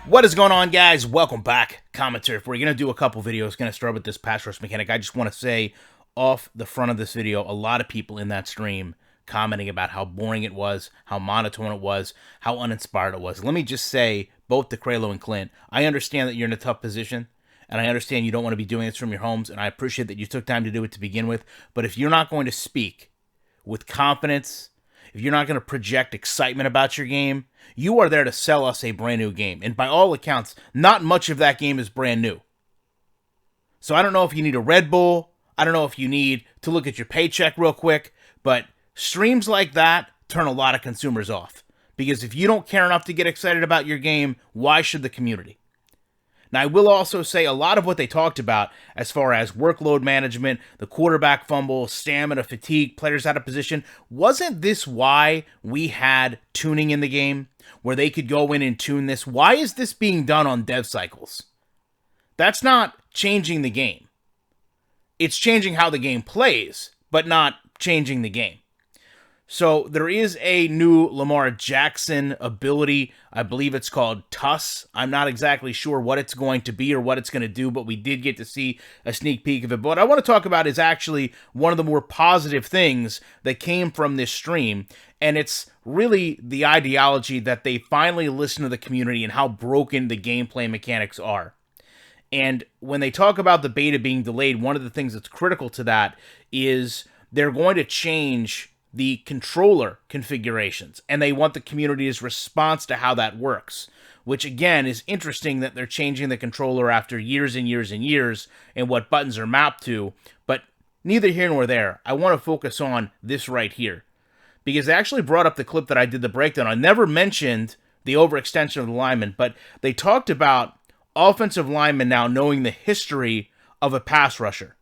What is going on, guys? Welcome back. Commentary. If we're going to do a couple videos, going to start with this pass rush mechanic. I just want to say off the front of this video, a lot of people in that stream commenting about how boring it was, how monotone it was, how uninspired it was. Let me just say, both to Kralo and Clint, I understand that you're in a tough position, and I understand you don't want to be doing this from your homes, and I appreciate that you took time to do it to begin with, but if you're not going to speak with confidence, if you're not going to project excitement about your game, you are there to sell us a brand new game. And by all accounts, not much of that game is brand new. So I don't know if you need a Red Bull. I don't know if you need to look at your paycheck real quick. But streams like that turn a lot of consumers off. Because if you don't care enough to get excited about your game, why should the community? Now, I will also say a lot of what they talked about as far as workload management, the quarterback fumble, stamina, fatigue, players out of position, wasn't this why we had tuning in the game, where they could go in and tune this? Why is this being done on dev cycles? That's not changing the game. It's changing how the game plays, but not changing the game. So there is a new Lamar Jackson ability. I believe it's called TUS. I'm not exactly sure what it's going to be or what it's going to do, but we did get to see a sneak peek of it. But what I want to talk about is actually one of the more positive things that came from this stream, and it's really the ideology that they finally listened to the community and how broken the gameplay mechanics are. And when they talk about the beta being delayed, one of the things that's critical to that is they're going to change the controller configurations, and they want the community's response to how that works, which again is interesting that they're changing the controller after years and years and years and what buttons are mapped to, but neither here nor there. I want to focus on this right here, because they actually brought up the clip that I did the breakdown. I never mentioned the overextension of the linemen, but they talked about offensive linemen now knowing the history of a pass rusher,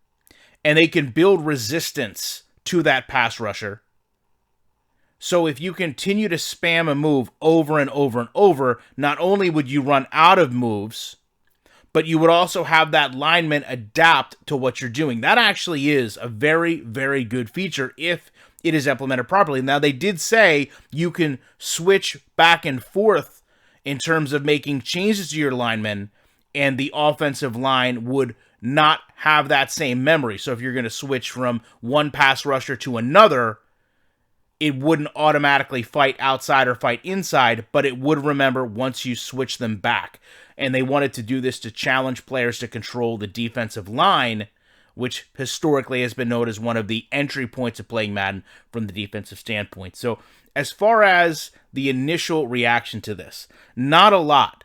and they can build resistance to that pass rusher. So if you continue to spam a move over and over and over, not only would you run out of moves, but you would also have that lineman adapt to what you're doing. That actually is a very, very good feature if it is implemented properly. Now, they did say you can switch back and forth in terms of making changes to your linemen, and the offensive line would not have that same memory. So if you're going to switch from one pass rusher to another, it wouldn't automatically fight outside or fight inside, but it would remember once you switch them back. And they wanted to do this to challenge players to control the defensive line, which historically has been known as one of the entry points of playing Madden from the defensive standpoint. So as far as the initial reaction to this, not a lot.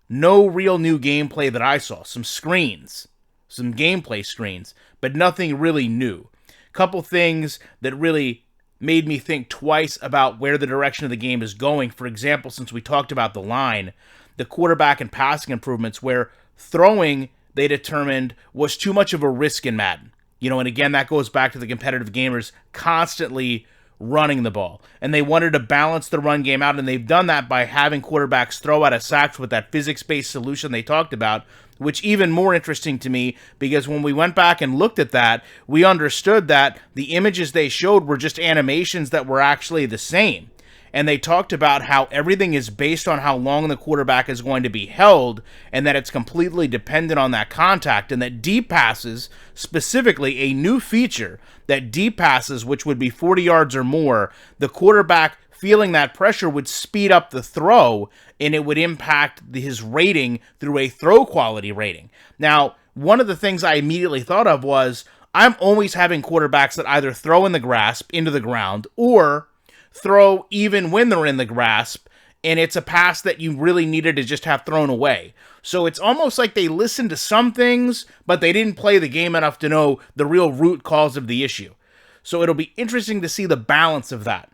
No real new gameplay that I saw. Some screens, some gameplay screens, but nothing really new. Couple things that really made me think twice about where the direction of the game is going. For example, since we talked about the line, the quarterback and passing improvements, where throwing, they determined, was too much of a risk in Madden. And again, that goes back to the competitive gamers constantly running the ball. And they wanted to balance the run game out, and they've done that by having quarterbacks throw out of sacks with that physics-based solution they talked about, which even more interesting to me, because when we went back and looked at that, we understood that the images they showed were just animations that were actually the same. And they talked about how everything is based on how long the quarterback is going to be held, and that it's completely dependent on that contact, and that deep passes, specifically a new feature, that deep passes, which would be 40 yards or more, the quarterback feeling that pressure would speed up the throw, and it would impact his rating through a throw quality rating. Now, one of the things I immediately thought of was, I'm always having quarterbacks that either throw in the grasp into the ground, or throw even when they're in the grasp, and it's a pass that you really needed to just have thrown away. So it's almost like they listened to some things, but they didn't play the game enough to know the real root cause of the issue. So it'll be interesting to see the balance of that.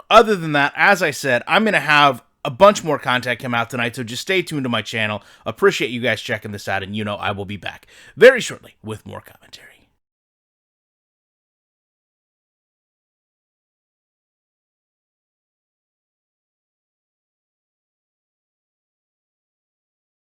Other than that, as I said, I'm going to have a bunch more content come out tonight, so just stay tuned to my channel. Appreciate you guys checking this out, and I will be back very shortly with more commentary.